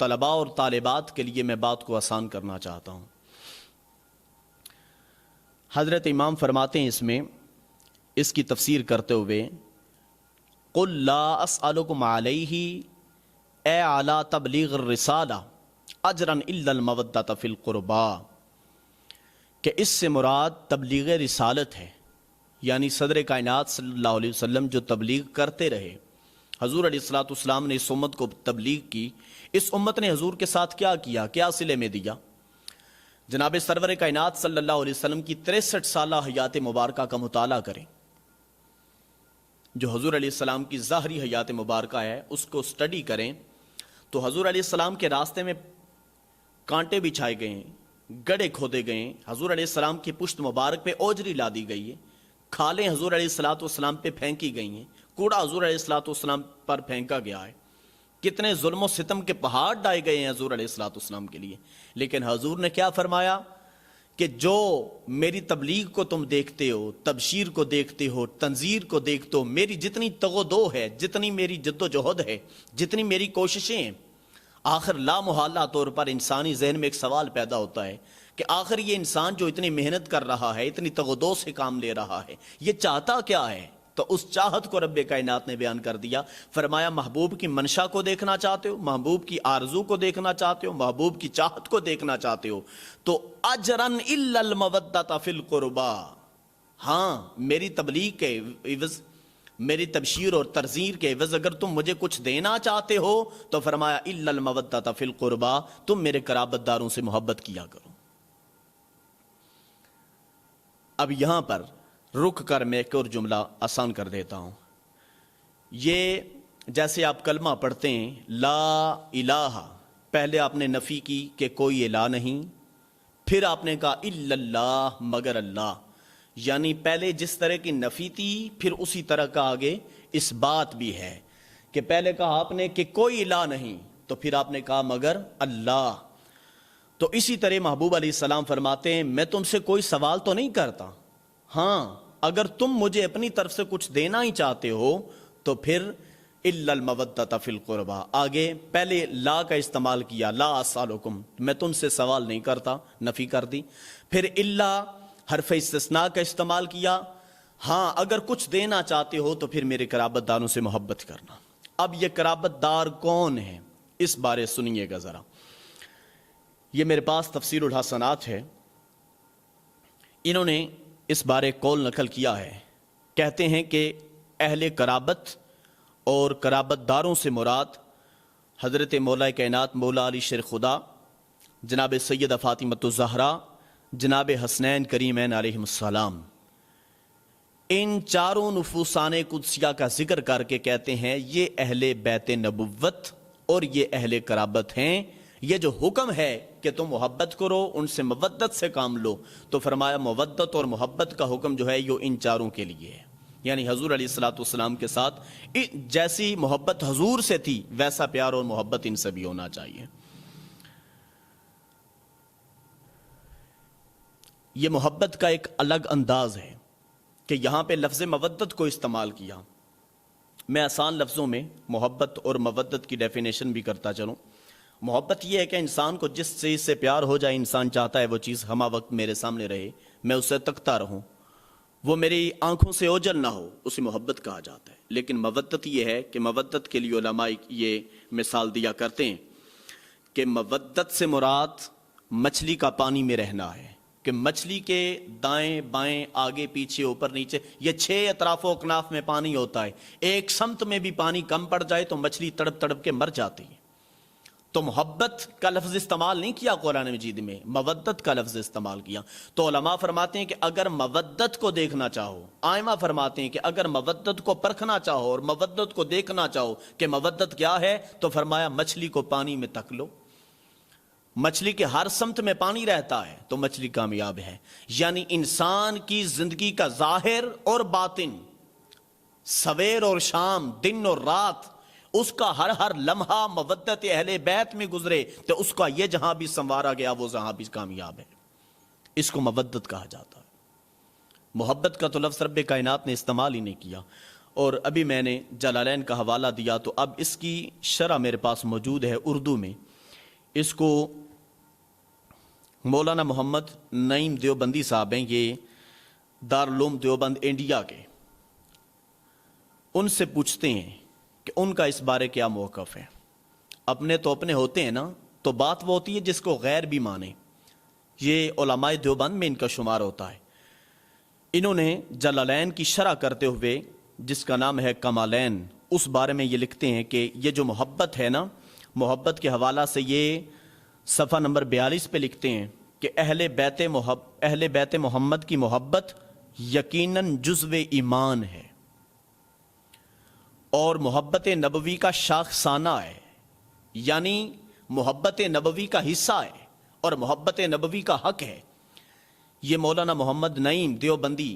طلباء اور طالبات کے لیے میں بات کو آسان کرنا چاہتا ہوں. حضرت امام فرماتے ہیں اس کی تفسیر کرتے ہوئے قل لا اسألکم علیہ اے علی تبلیغ الرسالہ اجرا الا المودۃ فی القربا، کہ اس سے مراد تبلیغ رسالت ہے، یعنی صدر کائنات صلی اللہ علیہ وسلم جو تبلیغ کرتے رہے. حضور علیہ الصلوۃ والسلام نے اس امت کو تبلیغ کی. اس امت نے حضور کے ساتھ کیا کیا، کیا صلے میں دیا؟ جناب سرور کائنات صلی اللہ علیہ وسلم کی 63 سالہ حیات مبارکہ کا مطالعہ کریں. جو حضور علیہ السلام کی ظاہری حیات مبارکہ ہے اس کو سٹڈی کریں تو حضور علیہ السلام کے راستے میں کانٹے بچھائے گئے ہیں، گڑھے کھودے گئے ہیں، حضور علیہ السلام کی پشت مبارک پہ اوجری لا دی گئی ہے، کھالیں حضور علیہ الصلوۃ والسلام پہ پھینکی گئی ہیں، کوڑا حضور علیہ الصلوۃ والسلام پر پھینکا گیا ہے، کتنے ظلم و ستم کے پہاڑ ڈائے گئے ہیں حضور علیہ الصلوۃ والسلام کے لیے. لیکن حضور نے کیا فرمایا کہ جو میری تبلیغ کو تم دیکھتے ہو، تبشیر کو دیکھتے ہو، تنذیر کو دیکھتے ہو، میری جتنی تغدو ہے، جتنی میری جد و جہد ہے، جتنی میری کوششیں ہیں، آخر لا محالہ طور پر انسانی ذہن میں ایک سوال پیدا ہوتا ہے کہ آخر یہ انسان جو اتنی محنت کر رہا ہے، اتنی تغدو سے کام لے رہا ہے، یہ چاہتا کیا ہے؟ تو اس چاہت کو رب کائنات نے بیان کر دیا. فرمایا محبوب کی منشا کو دیکھنا چاہتے ہو، محبوب کی آرزو کو دیکھنا چاہتے ہو، محبوب کی چاہت کو دیکھنا چاہتے ہو تو اجرن الا المودۃ فی القربا، ہاں میری تبلیغ کے عوض، میری تبشیر اور تنذیر کے عوض اگر تم مجھے کچھ دینا چاہتے ہو تو فرمایا الا المودۃ فی القربا، تم میرے قرابت داروں سے محبت کیا کرو. اب یہاں پر رک کر میں ایک اور جملہ آسان کر دیتا ہوں. یہ جیسے آپ کلمہ پڑھتے ہیں لا الہ، پہلے آپ نے نفی کی کہ کوئی الہ نہیں، پھر آپ نے کہا الا اللہ، مگر اللہ، یعنی پہلے جس طرح کی نفی تھی پھر اسی طرح کا آگے اس بات بھی ہے کہ پہلے کہا آپ نے کہ کوئی الہ نہیں تو پھر آپ نے کہا مگر اللہ. تو اسی طرح محبوب علیہ السلام فرماتے ہیں میں تم سے کوئی سوال تو نہیں کرتا، ہاں اگر تم مجھے اپنی طرف سے کچھ دینا ہی چاہتے ہو تو پھر الا المودۃ فی القربا، آگے پہلے لا کا استعمال کیا، لا اسالکم، میں تم سے سوال نہیں کرتا، نفی کر دی. پھر الا حرف استثناء کا استعمال کیا، ہاں اگر کچھ دینا چاہتے ہو تو پھر میرے قرابت داروں سے محبت کرنا. اب یہ قرابت دار کون ہیں اس بارے سنیے گا ذرا. یہ میرے پاس تفسیر الحسنات ہے، انہوں نے اس بارے قول نقل کیا ہے. کہتے ہیں کہ اہل قرابت اور قرابت داروں سے مراد حضرت مولا کائنات مولا علی شیر خدا، جناب سیدہ فاطمۃ الزہرا، جناب حسنین کریمین علیہم السلام، ان چاروں نفوسان قدسیہ کا ذکر کر کے کہتے ہیں یہ اہل بیت نبوت اور یہ اہل قرابت ہیں. یہ جو حکم ہے کہ تم محبت کرو، ان سے مودت سے کام لو، تو فرمایا مودت اور محبت کا حکم جو ہے یہ ان چاروں کے لیے ہے. یعنی حضور علیہ الصلوۃ والسلام کے ساتھ جیسی محبت حضور سے تھی ویسا پیار اور محبت ان سے بھی ہونا چاہیے. یہ محبت کا ایک الگ انداز ہے کہ یہاں پہ لفظ مودت کو استعمال کیا. میں آسان لفظوں میں محبت اور مودت کی ڈیفینیشن بھی کرتا چلوں. محبت یہ ہے کہ انسان کو جس چیز سے پیار ہو جائے، انسان چاہتا ہے وہ چیز ہمہ وقت میرے سامنے رہے، میں اسے تکتا رہوں، وہ میری آنکھوں سے اوجھل نہ ہو، اسے محبت کہا جاتا ہے. لیکن مودت یہ ہے کہ مودت کے لیے علماء یہ مثال دیا کرتے ہیں کہ مودت سے مراد مچھلی کا پانی میں رہنا ہے، کہ مچھلی کے دائیں بائیں آگے پیچھے اوپر نیچے یہ 6 اطراف و اکناف میں پانی ہوتا ہے، ایک سمت میں بھی پانی کم پڑ جائے تو مچھلی تڑپ تڑپ کے مر جاتی ہے. تو محبت کا لفظ استعمال نہیں کیا قرآن مجید میں، مودت کا لفظ استعمال کیا. تو علماء فرماتے ہیں کہ اگر مودت کو دیکھنا چاہو، آئمہ فرماتے ہیں کہ اگر مودت کو پرکھنا چاہو اور مودت کو دیکھنا چاہو کہ مودت کیا ہے تو فرمایا مچھلی کو پانی میں تک لو. مچھلی کے ہر سمت میں پانی رہتا ہے تو مچھلی کامیاب ہے. یعنی انسان کی زندگی کا ظاہر اور باطن، سویر اور شام، دن اور رات، اس کا ہر لمحہ مودت اہل بیت میں گزرے تو اس کا یہ جہاں بھی سنوارا گیا وہ جہاں بھی کامیاب ہے. اس کو مودت کہا جاتا ہے. محبت کا تو لفظ رب کائنات نے استعمال ہی نہیں کیا. اور ابھی میں نے جلالین کا حوالہ دیا تو اب اس کی شرح میرے پاس موجود ہے اردو میں. اس کو مولانا محمد نعیم دیوبندی صاحب ہیں، یہ دارالعلوم دیوبند انڈیا کے، ان سے پوچھتے ہیں کہ ان کا اس بارے کیا موقف ہے۔ اپنے تو اپنے ہوتے ہیں نا، تو بات وہ ہوتی ہے جس کو غیر بھی مانے، یہ علماء دیوبند میں ان کا شمار ہوتا ہے۔ انہوں نے جلالین کی شرح کرتے ہوئے، جس کا نام ہے کمالین، اس بارے میں یہ لکھتے ہیں کہ یہ جو محبت ہے نا، محبت کے حوالہ سے یہ صفحہ نمبر 42 پہ لکھتے ہیں کہ اہل بیت محمد کی محبت یقیناً جزو ایمان ہے اور محبت نبوی کا شاخسانہ ہے، یعنی محبت نبوی کا حصہ ہے اور محبت نبوی کا حق ہے۔ یہ مولانا محمد نعیم دیوبندی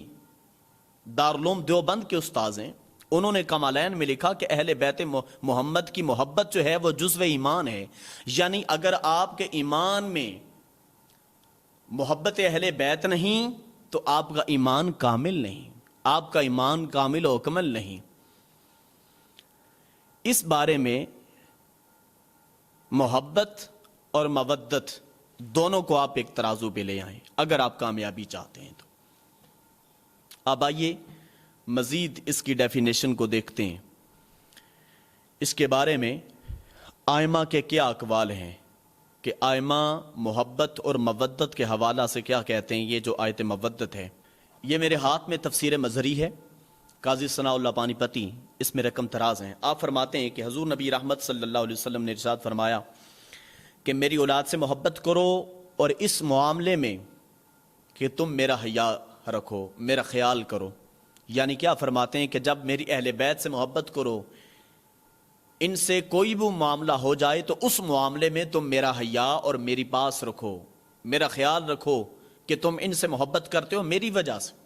دارالعلوم دیوبند کے استاذ ہیں، انہوں نے کمالین میں لکھا کہ اہل بیت محمد کی محبت جو ہے وہ جزو ایمان ہے، یعنی اگر آپ کے ایمان میں محبت اہل بیت نہیں تو آپ کا ایمان کامل نہیں، آپ کا ایمان کامل و اکمل نہیں۔ اس بارے میں محبت اور مودت دونوں کو آپ ایک ترازو پہ لے آئیں اگر آپ کامیابی چاہتے ہیں تو۔ اب آئیے مزید اس کی ڈیفینیشن کو دیکھتے ہیں، اس کے بارے میں آئمہ کے کیا اقوال ہیں کہ آئمہ محبت اور مودت کے حوالہ سے کیا کہتے ہیں۔ یہ جو آیت مودت ہے، یہ میرے ہاتھ میں تفسیر مظہری ہے، قاضی ثناء اللہ پانی پتی اس میں رقم تراز ہیں۔ آپ فرماتے ہیں کہ حضور نبی رحمت صلی اللہ علیہ وسلم نے ارشاد فرمایا کہ میری اولاد سے محبت کرو اور اس معاملے میں کہ تم میرا حیا رکھو، میرا خیال کرو۔ یعنی کیا فرماتے ہیں کہ جب میری اہل بیت سے محبت کرو، ان سے کوئی بھی معاملہ ہو جائے تو اس معاملے میں تم میرا حیا اور میری پاس رکھو، میرا خیال رکھو کہ تم ان سے محبت کرتے ہو میری وجہ سے۔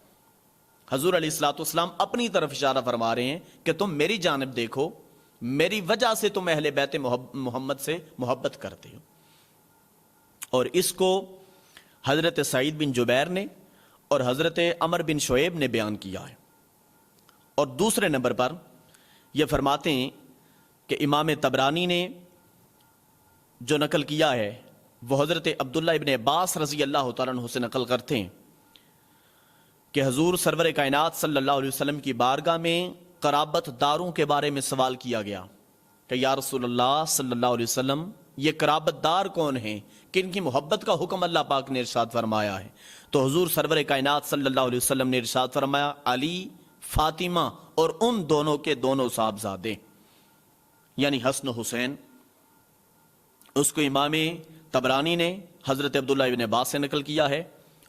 حضور علیہ الصلوۃ والسلام اپنی طرف اشارہ فرما رہے ہیں کہ تم میری جانب دیکھو، میری وجہ سے تم اہل بیت محمد سے محبت کرتے ہو۔ اور اس کو حضرت سعید بن جبیر نے اور حضرت عمر بن شعیب نے بیان کیا ہے۔ اور دوسرے نمبر پر یہ فرماتے ہیں کہ امام طبرانی نے جو نقل کیا ہے وہ حضرت عبداللہ ابن عباس رضی اللہ تعالیٰ عنہ سے نقل کرتے ہیں کہ حضور سرور کائنات صلی اللہ علیہ وسلم کی بارگاہ میں قرابت داروں کے بارے میں سوال کیا گیا کہ یا رسول اللہ صلی اللہ علیہ وسلم، یہ قرابت دار کون ہیں، کن کی محبت کا حکم اللہ پاک نے ارشاد فرمایا ہے؟ تو حضور سرور کائنات صلی اللہ علیہ وسلم نے ارشاد فرمایا علی، فاطمہ اور ان دونوں کے دونوں صاحبزادے، یعنی حسن و حسین۔ اس کو امام طبرانی نے حضرت عبداللہ ابن عباس سے نقل کیا ہے،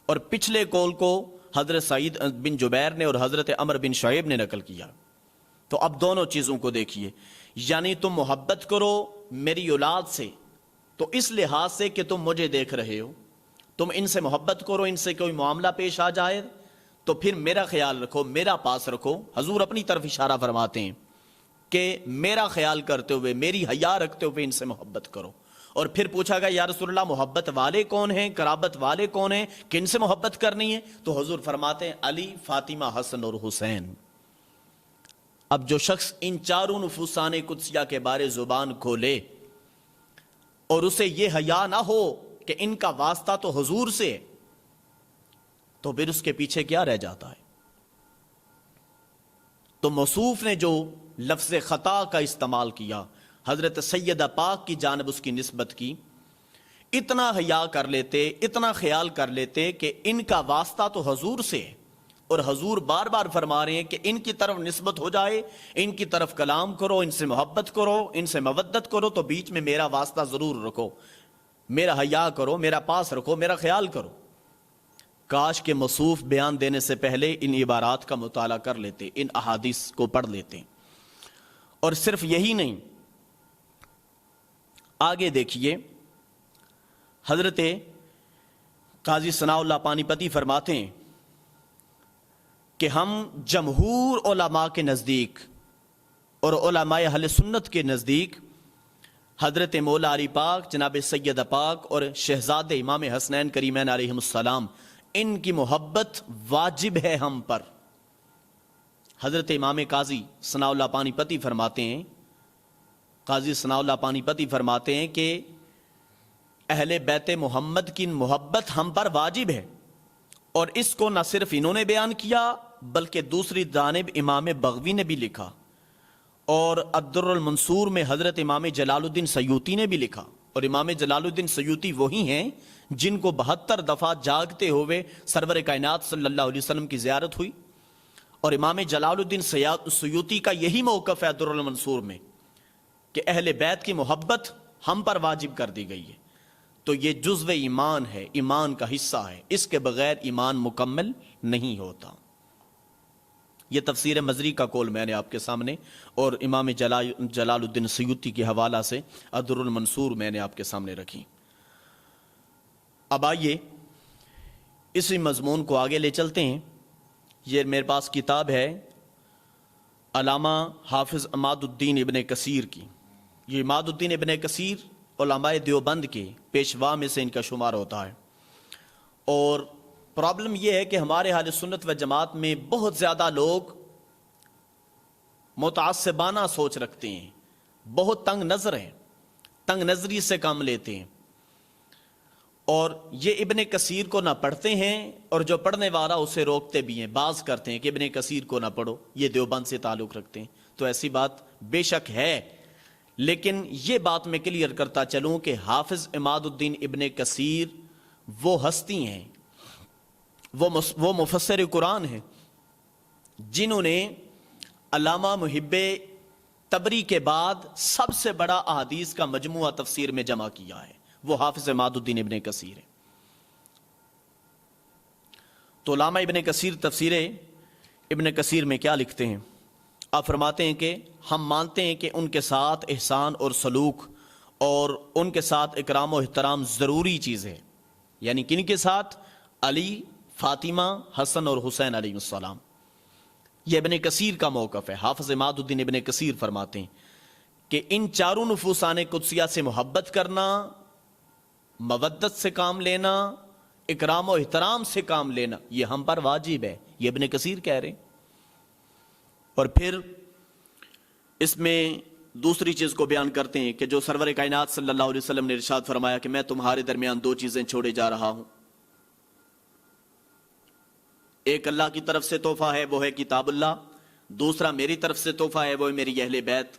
اور پچھلے قول کو حضرت سعید بن جبیر نے اور حضرت عمر بن شعیب نے نقل کیا۔ تو اب دونوں چیزوں کو دیکھیے، یعنی تم محبت کرو میری اولاد سے تو اس لحاظ سے کہ تم مجھے دیکھ رہے ہو، تم ان سے محبت کرو، ان سے کوئی معاملہ پیش آ جائے تو پھر میرا خیال رکھو، میرا پاس رکھو۔ حضور اپنی طرف اشارہ فرماتے ہیں کہ میرا خیال کرتے ہوئے، میری حیا رکھتے ہوئے ان سے محبت کرو۔ اور پھر پوچھا گیا یا رسول اللہ محبت والے کون ہیں، قرابت والے کون ہیں، کن سے محبت کرنی ہے؟ تو حضور فرماتے ہیں علی، فاطمہ، حسن اور حسین۔ اب جو شخص ان چاروں نفوسان قدسیہ کے بارے زبان کھولے اور اسے یہ حیا نہ ہو کہ ان کا واسطہ تو حضور سے ہے، تو پھر اس کے پیچھے کیا رہ جاتا ہے؟ تو موصوف نے جو لفظ خطا کا استعمال کیا، حضرت سیدہ پاک کی جانب اس کی نسبت کی، اتنا حیا کر لیتے، اتنا خیال کر لیتے کہ ان کا واسطہ تو حضور سے ہے، اور حضور بار بار فرما رہے ہیں کہ ان کی طرف نسبت ہو جائے، ان کی طرف کلام کرو، ان سے محبت کرو، ان سے مودت کرو، تو بیچ میں میرا واسطہ ضرور رکھو، میرا حیا کرو، میرا پاس رکھو، میرا خیال کرو۔ کاش کے موصوف بیان دینے سے پہلے ان عبارات کا مطالعہ کر لیتے، ان احادیث کو پڑھ لیتے۔ اور صرف یہی نہیں، آگے دیکھیے، حضرت قاضی ثناء اللہ پانی پتی فرماتے ہیں کہ ہم جمہور علماء کے نزدیک اور علماء اہل سنت کے نزدیک حضرت مولا علی پاک، جناب سیدہ پاک اور شہزاد امام حسنین کریمین علیہم السلام، ان کی محبت واجب ہے ہم پر۔ حضرت امام قاضی ثناء اللہ پانی پتی فرماتے ہیں، قاضی ثناء اللہ پانی پتی فرماتے ہیں کہ اہل بیت محمد کی محبت ہم پر واجب ہے، اور اس کو نہ صرف انہوں نے بیان کیا بلکہ دوسری جانب امام بغوی نے بھی لکھا، اور الدر المنصور میں حضرت امام جلال الدین سیوطی نے بھی لکھا۔ اور امام جلال الدین سیوطی وہی ہیں جن کو 72 دفعہ جاگتے ہوئے سرور کائنات صلی اللہ علیہ وسلم کی زیارت ہوئی، اور امام جلال الدین سیوطی کا یہی موقف ہے الدر المنصور میں کہ اہل بیت کی محبت ہم پر واجب کر دی گئی ہے۔ تو یہ جزو ایمان ہے، ایمان کا حصہ ہے، اس کے بغیر ایمان مکمل نہیں ہوتا۔ یہ تفسیر مزری کا قول میں نے آپ کے سامنے، اور امام جلال الدین سیوطی کے حوالہ سے الدر المنصور میں نے آپ کے سامنے رکھی۔ اب آئیے اسی مضمون کو آگے لے چلتے ہیں۔ یہ میرے پاس کتاب ہے علامہ حافظ عماد الدین ابن کثیر کی۔ یہ عماد الدین ابن کثیر علماء دیوبند کے پیشوا میں سے ان کا شمار ہوتا ہے، اور پرابلم یہ ہے کہ ہمارے اہل سنت و جماعت میں بہت زیادہ لوگ متعصبانہ سوچ رکھتے ہیں، بہت تنگ نظر ہیں، تنگ نظری سے کام لیتے ہیں، اور یہ ابن کثیر کو نہ پڑھتے ہیں، اور جو پڑھنے والا اسے روکتے بھی ہیں، بعض کرتے ہیں کہ ابن کثیر کو نہ پڑھو، یہ دیوبند سے تعلق رکھتے ہیں۔ تو ایسی بات بے شک ہے، لیکن یہ بات میں کلیئر کرتا چلوں کہ حافظ عماد الدین ابن کثیر وہ ہستی ہیں، وہ مفسر قرآن ہیں جنہوں نے علامہ محب تبری کے بعد سب سے بڑا احادیث کا مجموعہ تفسیر میں جمع کیا ہے، وہ حافظ عماد الدین ابن کثیر ہے۔ تو علامہ ابن کثیر تفسیر ابن کثیر میں کیا لکھتے ہیں؟ آپ فرماتے ہیں کہ ہم مانتے ہیں کہ ان کے ساتھ احسان اور سلوک اور ان کے ساتھ اکرام و احترام ضروری چیز ہے، یعنی کن کے ساتھ؟ علی، فاطمہ، حسن اور حسین علیہ السلام۔ یہ ابن کثیر کا موقف ہے۔ حافظ عماد الدین ابن کثیر فرماتے ہیں کہ ان چاروں نفوسان قدسیہ سے محبت کرنا، مودت سے کام لینا، اکرام و احترام سے کام لینا، یہ ہم پر واجب ہے، یہ ابن کثیر کہہ رہے ہیں۔ اور پھر اس میں دوسری چیز کو بیان کرتے ہیں کہ جو سرور کائنات صلی اللہ علیہ وسلم نے ارشاد فرمایا کہ میں تمہارے درمیان دو چیزیں چھوڑے جا رہا ہوں، ایک اللہ کی طرف سے تحفہ ہے، وہ ہے کتاب اللہ، دوسرا میری طرف سے تحفہ ہے، وہ ہے میری اہل بیت۔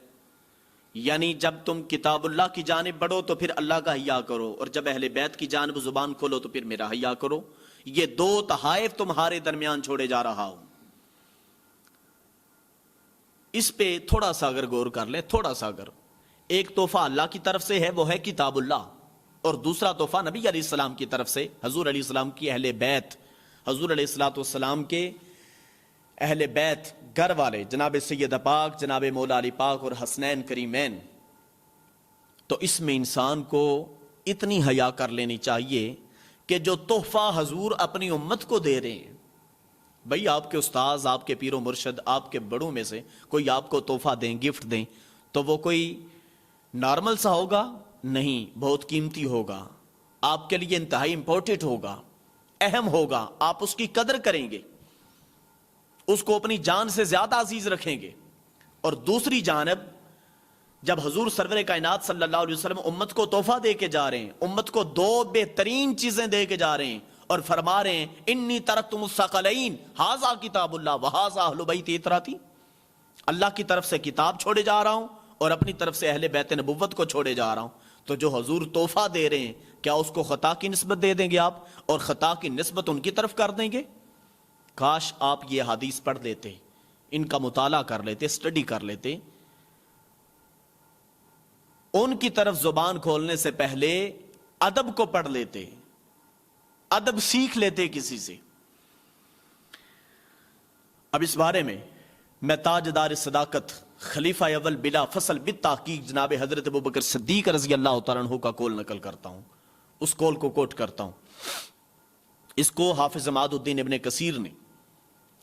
یعنی جب تم کتاب اللہ کی جانب بڑھو تو پھر اللہ کا حیا کرو، اور جب اہل بیت کی جانب زبان کھولو تو پھر میرا حیا کرو۔ یہ دو تحائف تمہارے درمیان چھوڑے جا رہا ہوں۔ اس پہ تھوڑا سا اگر غور کر لیں، تھوڑا سا اگر، ایک تحفہ اللہ کی طرف سے ہے، وہ ہے کتاب اللہ، اور دوسرا تحفہ نبی علیہ السلام کی طرف سے، حضور علیہ السلام کی اہل بیت، حضور علیہ السلام کے اہل بیت گھر والے جناب سید پاک، جناب مولا علی پاک اور حسنین کریمین۔ تو اس میں انسان کو اتنی حیا کر لینی چاہیے کہ جو تحفہ حضور اپنی امت کو دے رہے ہیں، بھئی آپ کے استاذ، آپ کے پیر و مرشد، آپ کے بڑوں میں سے کوئی آپ کو تحفہ دیں، گفٹ دیں، تو وہ کوئی نارمل سا ہوگا؟ نہیں، بہت قیمتی ہوگا، آپ کے لیے انتہائی امپورٹنٹ ہوگا، اہم ہوگا، آپ اس کی قدر کریں گے، اس کو اپنی جان سے زیادہ عزیز رکھیں گے۔ اور دوسری جانب جب حضور سرور کائنات صلی اللہ علیہ وسلم امت کو تحفہ دے کے جا رہے ہیں، امت کو دو بہترین چیزیں دے کے جا رہے ہیں، اور فرما رہے ہیں انی ترکتم الثقلین ھذا کتاب اللہ وھذا اہل بیت اطراتی، اللہ کی طرف سے کتاب چھوڑے جا رہا ہوں اور اپنی طرف سے اہل بیت نبوت کو چھوڑے جا رہا ہوں۔ تو جو حضور تحفہ دے رہے ہیں، کیا اس کو خطا کی نسبت دے دیں گے آپ، اور خطا کی نسبت ان کی طرف کر دیں گے؟ کاش آپ یہ حدیث پڑھ لیتے، ان کا مطالعہ کر لیتے، اسٹڈی کر لیتے، ان کی طرف زبان کھولنے سے پہلے ادب کو پڑھ لیتے، ادب سیکھ لیتے کسی سے۔ اب اس بارے میں تاجدار صداقت خلیفہ اول بلا فصل بالتحقیق جناب حضرت ابوبکر صدیق رضی اللہ تعالیٰ عنہ کا قول نقل کرتا ہوں، اس قول کو کوٹ کرتا ہوں۔ اس کو حافظ عماد الدین ابن کثیر نے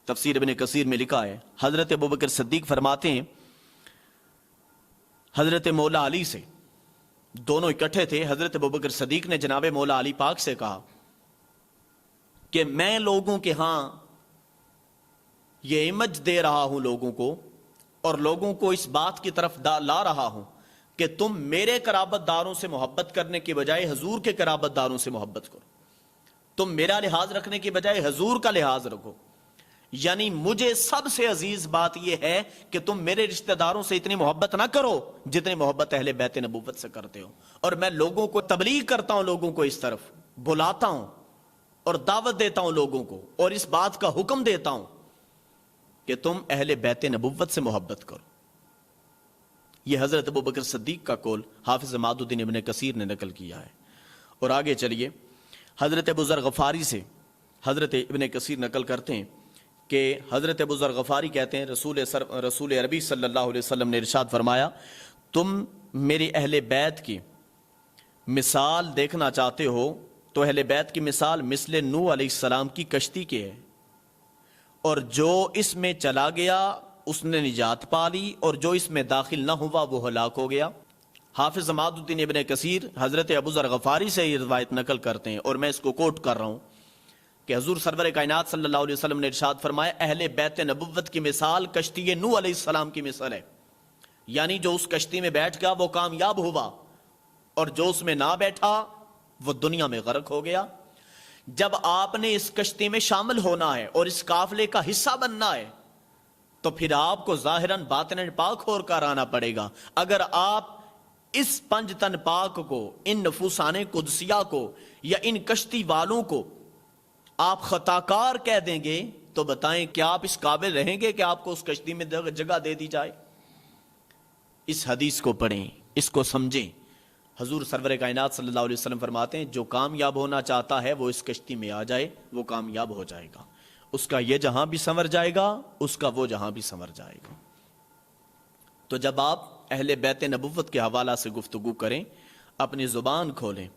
تفسیر ابن کثیر میں لکھا ہے۔ حضرت ابوبکر صدیق فرماتے ہیں حضرت مولا علی سے، دونوں اکٹھے تھے، حضرت ابوبکر صدیق نے جناب مولا علی پاک سے کہا کہ میں لوگوں کے ہاں یہ امیج دے رہا ہوں لوگوں کو، اور لوگوں کو اس بات کی طرف لا رہا ہوں کہ تم میرے قرابت داروں سے محبت کرنے کے بجائے حضور کے قرابت داروں سے محبت کرو، تم میرا لحاظ رکھنے کے بجائے حضور کا لحاظ رکھو۔ یعنی مجھے سب سے عزیز بات یہ ہے کہ تم میرے رشتہ داروں سے اتنی محبت نہ کرو جتنی محبت اہل بیت نبوت سے کرتے ہو۔ اور میں لوگوں کو تبلیغ کرتا ہوں، لوگوں کو اس طرف بلاتا ہوں اور دعوت دیتا ہوں لوگوں کو، اور اس بات کا حکم دیتا ہوں کہ تم اہل بیت نبوت سے محبت کرو۔ یہ حضرت ابوبکر صدیق کا قول حافظ معد الدین ابن کثیر نے نقل کیا ہے۔ اور آگے چلیے، حضرت ابو ذر غفاری سے حضرت ابن کثیر نقل کرتے ہیں کہ حضرت ابو ذر غفاری کہتے ہیں رسول عربی صلی اللہ علیہ وسلم نے ارشاد فرمایا، تم میری اہل بیت کی مثال دیکھنا چاہتے ہو تو اہل بیت کی مثال مثل نوح علیہ السلام کی کشتی کے ہے، اور جو اس میں چلا گیا اس نے نجات پا لی، اور جو اس میں داخل نہ ہوا وہ ہلاک ہو گیا۔ حافظ معد الدین ابن کثیر حضرت ابو ذر غفاری سے یہ روایت نقل کرتے ہیں، اور میں اس کو کوٹ کر رہا ہوں کہ حضور سرور کائنات صلی اللہ علیہ وسلم نے ارشاد فرمایا، اہل بیت نبوت کی مثال کشتی نوح علیہ السلام کی مثال ہے، یعنی جو اس کشتی میں بیٹھ گیا وہ کامیاب ہوا، اور جو اس میں نہ بیٹھا وہ دنیا میں غرق ہو گیا۔ جب آپ نے اس کشتی میں شامل ہونا ہے اور اس قافلے کا حصہ بننا ہے تو پھر آپ کو ظاہراً باطناً پاک ہو کر آنا پڑے گا۔ اگر آپ اس پنج تن پاک کو، ان نفوسان قدسیہ کو یا ان کشتی والوں کو آپ خطاکار کہہ دیں گے تو بتائیں کیا آپ اس قابل رہیں گے کہ آپ کو اس کشتی میں جگہ دے دی جائے؟ اس حدیث کو پڑھیں، اس کو سمجھیں۔ حضور سرور کائنات صلی اللہ علیہ وسلم فرماتے ہیں، جو کامیاب ہونا چاہتا ہے وہ اس کشتی میں آ جائے، وہ کامیاب ہو جائے گا، اس کا یہ جہاں بھی سنور جائے گا، اس کا وہ جہاں بھی سنور جائے گا۔ تو جب آپ اہل بیت نبوت کے حوالہ سے گفتگو کریں، اپنی زبان کھولیں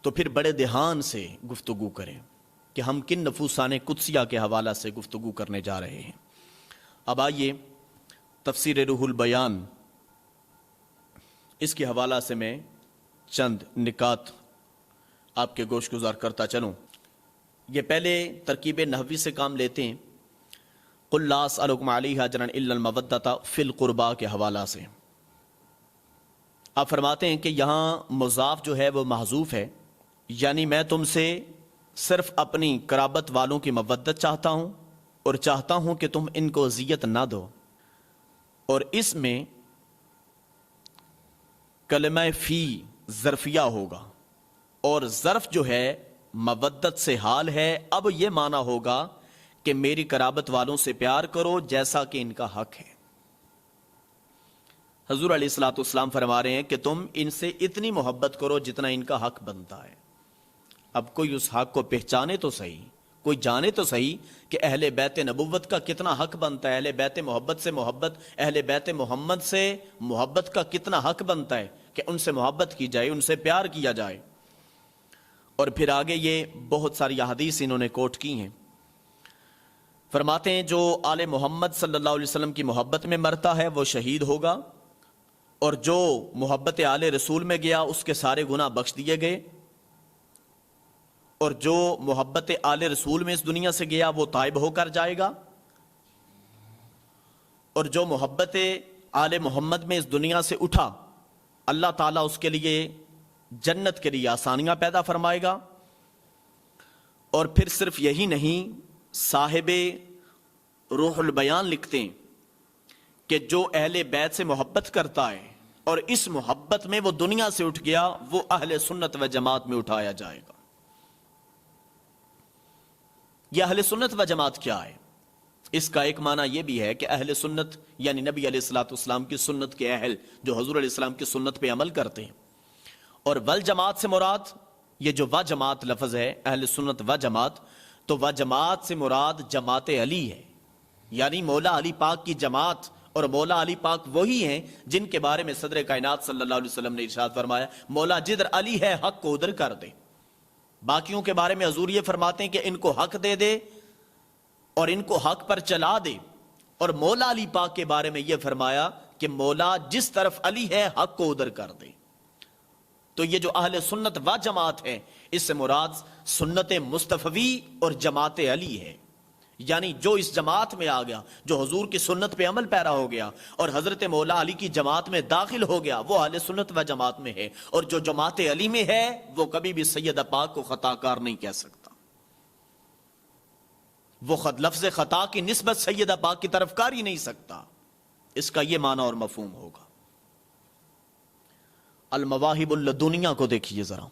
تو پھر بڑے دھیان سے گفتگو کریں کہ ہم کن نفوسان قدسیہ کے حوالہ سے گفتگو کرنے جا رہے ہیں۔ اب آئیے تفسیر روح البیان، اس کے حوالہ سے میں چند نکات آپ کے گوش گزار کرتا چلوں۔ یہ پہلے ترکیب نحوی سے کام لیتے ہیں، قل لا اسألکم علیہ اجرا الا المودۃ فی القربی کے حوالہ سے۔ آپ فرماتے ہیں کہ یہاں مضاف جو ہے وہ محذوف ہے، یعنی میں تم سے صرف اپنی قرابت والوں کی مودت چاہتا ہوں، اور چاہتا ہوں کہ تم ان کو اذیت نہ دو۔ اور اس میں کلمہ فی ظرفیہ ہوگا، اور ظرف جو ہے مودت سے حال ہے۔ اب یہ معنی ہوگا کہ میری قرابت والوں سے پیار کرو جیسا کہ ان کا حق ہے۔ حضور علیہ الصلوۃ والسلام فرما رہے ہیں کہ تم ان سے اتنی محبت کرو جتنا ان کا حق بنتا ہے۔ اب کوئی اس حق کو پہچانے تو صحیح، کوئی جانے تو صحیح کہ اہل بیت نبوت کا کتنا حق بنتا ہے، اہل بیت محبت سے محبت، اہل بیت محمد سے محبت کا کتنا حق بنتا ہے کہ ان سے محبت کی جائے، ان سے پیار کیا جائے۔ اور پھر آگے یہ بہت ساری احادیث انہوں نے کوٹ کی ہیں۔ فرماتے ہیں جو آل محمد صلی اللہ علیہ وسلم کی محبت میں مرتا ہے وہ شہید ہوگا، اور جو محبت آل رسول میں گیا اس کے سارے گناہ بخش دیے گئے، اور جو محبت آل رسول میں اس دنیا سے گیا وہ تائب ہو کر جائے گا، اور جو محبت آل محمد میں اس دنیا سے اٹھا اللہ تعالیٰ اس کے لیے جنت کے لیے آسانیاں پیدا فرمائے گا۔ اور پھر صرف یہی نہیں، صاحب روح البیان لکھتے ہیں کہ جو اہل بیت سے محبت کرتا ہے اور اس محبت میں وہ دنیا سے اٹھ گیا، وہ اہل سنت و جماعت میں اٹھایا جائے گا۔ یہ اہل سنت و جماعت کیا ہے؟ اس کا ایک معنی یہ بھی ہے کہ اہل سنت یعنی نبی علیہ الصلوۃ والسلام کی سنت کے اہل، جو حضور علیہ السلام کی سنت پہ عمل کرتے ہیں۔ اور والجماعت سے مراد، یہ جو و جماعت لفظ ہے اہل سنت و جماعت، تو و جماعت سے مراد جماعت علی ہے، یعنی مولا علی پاک کی جماعت۔ اور مولا علی پاک وہی ہیں جن کے بارے میں صدر کائنات صلی اللہ علیہ وسلم نے ارشاد فرمایا، مولا جدھر علی ہے حق کو ادھر کر دے۔ باقیوں کے بارے میں حضور یہ فرماتے ہیں کہ ان کو حق دے دے اور ان کو حق پر چلا دے، اور مولا علی پاک کے بارے میں یہ فرمایا کہ مولا جس طرف علی ہے حق کو ادھر کر دے۔ تو یہ جو اہل سنت و جماعت ہے، اس سے مراد سنت مصطفی اور جماعت علی ہے۔ یعنی جو اس جماعت میں آ گیا، جو حضور کی سنت پہ عمل پیرا ہو گیا اور حضرت مولا علی کی جماعت میں داخل ہو گیا، وہ اہل سنت و جماعت میں ہے، اور جو جماعت علی میں ہے وہ کبھی بھی سیدہ پاک کو خطا کار نہیں کہہ سکتا، وہ خود لفظ خطا کی نسبت سیدہ پاک کی طرف کر ہی نہیں سکتا۔ اس کا یہ معنی اور مفہوم ہوگا۔ المواہب اللدنیہ کو دیکھیے ذرا،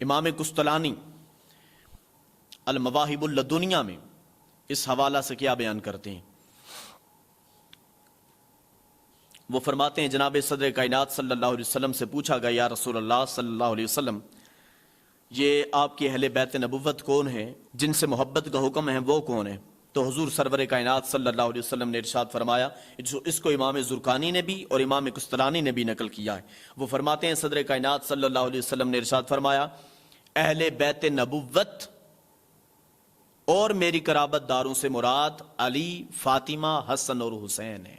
امام قسطلانی المواہب اللدنیہ میں اس حوالہ سے کیا بیان کرتے ہیں؟ وہ فرماتے ہیں جناب صدر کائنات صلی اللہ علیہ وسلم سے پوچھا گیا، یا رسول اللہ صلی اللہ علیہ وسلم، یہ آپ کے اہل بیت نبوت کون ہیں، جن سے محبت کا حکم ہے وہ کون ہے؟ تو حضور سرور کائنات صلی اللہ علیہ وسلم نے ارشاد فرمایا، اس کو امام زرقانی نے بھی اور امام قسطلانی نے بھی نقل کیا ہے۔ وہ فرماتے ہیں صدر کائنات صلی اللہ علیہ وسلم نے ارشاد فرمایا، اہل بیت نبوت اور میری قرابت داروں سے مراد علی، فاطمہ، حسن اور حسین ہے۔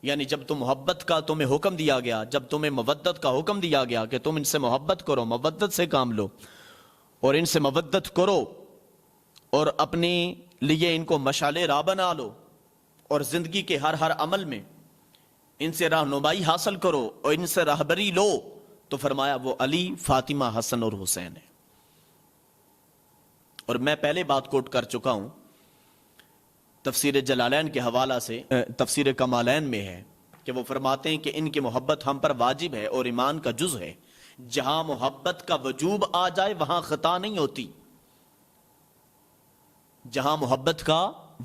یعنی جب تم محبت کا تمہیں حکم دیا گیا، جب تمہیں مودت کا حکم دیا گیا کہ تم ان سے محبت کرو، مودت سے کام لو اور ان سے مودت کرو اور اپنے لیے ان کو مشعل راہ بنا لو اور زندگی کے ہر عمل میں ان سے رہنمائی حاصل کرو اور ان سے رہبری لو، تو فرمایا وہ علی، فاطمہ، حسن اور حسین ہے۔ اور میں پہلے بات کوٹ کر چکا ہوں تفسیر جلالین کے حوالہ سے، تفسیر کمالین میں ہے کہ وہ فرماتے ہیں کہ ان کی محبت ہم پر واجب ہے اور ایمان کا جز ہے۔ جہاں محبت کا وجوب آ جائے وہاں خطا نہیں ہوتی، جہاں محبت کا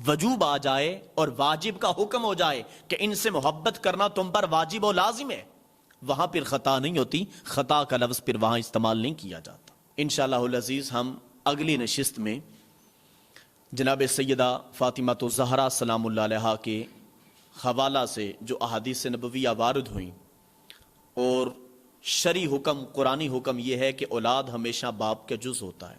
وجوب آ جائے اور واجب کا حکم ہو جائے کہ ان سے محبت کرنا تم پر واجب و لازم ہے، وہاں پھر خطا نہیں ہوتی، خطا کا لفظ پھر وہاں استعمال نہیں کیا جاتا۔ انشاءاللہ العزیز ہم اگلی نشست میں جناب سیدہ فاطمہ الزہرا سلام اللہ علیہا کے حوالہ سے جو احادیث نبویہ وارد ہوئیں اور شرعی حکم، قرآنی حکم یہ ہے کہ اولاد ہمیشہ باپ کا جز ہوتا ہے،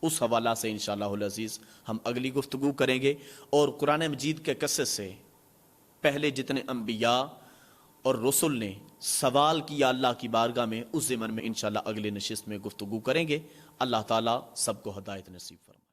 اس حوالہ سے انشاءاللہ العزیز ہم اگلی گفتگو کریں گے، اور قرآن مجید کے قصص سے پہلے جتنے انبیاء اور رسل نے سوال کیا اللہ کی بارگاہ میں، اس ضمن میں انشاءاللہ اگلی نشست میں گفتگو کریں گے۔ اللہ تعالیٰ سب کو ہدایت نصیب فرمائے۔